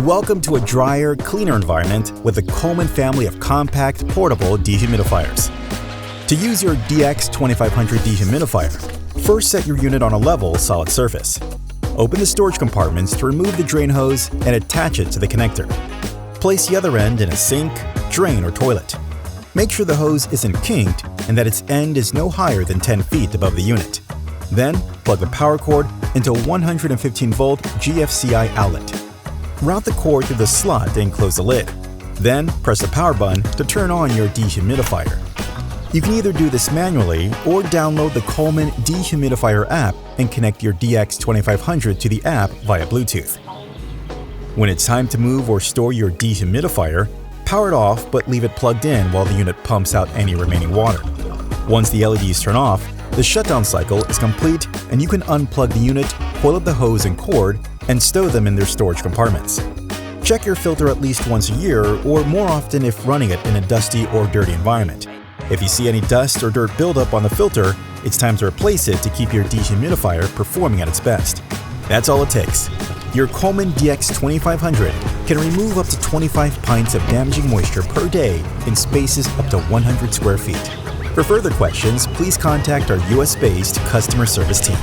Welcome to a drier, cleaner environment with the Coleman family of compact, portable dehumidifiers. To use your DX2500 dehumidifier, first set your unit on a level, solid surface. Open the storage compartments to remove the drain hose and attach it to the connector. Place the other end in a sink, drain, or toilet. Make sure the hose isn't kinked and that its end is no higher than 10 feet above the unit. Then, plug the power cord into a 115-volt GFCI outlet. Route the cord through the slot and close the lid. Then, press the power button to turn on your dehumidifier. You can either do this manually or download the Coleman Dehumidifier app and connect your DX2500 to the app via Bluetooth. When it's time to move or store your dehumidifier, power it off but leave it plugged in while the unit pumps out any remaining water. Once the LEDs turn off, the shutdown cycle is complete and you can unplug the unit, coil up the hose and cord, and stow them in their storage compartments. Check your filter at least once a year or more often if running it in a dusty or dirty environment. If you see any dust or dirt buildup on the filter, it's time to replace it to keep your dehumidifier performing at its best. That's all it takes. Your Coleman DX2500 can remove up to 25 pints of damaging moisture per day in spaces up to 100 square feet. For further questions, please contact our US-based customer service team.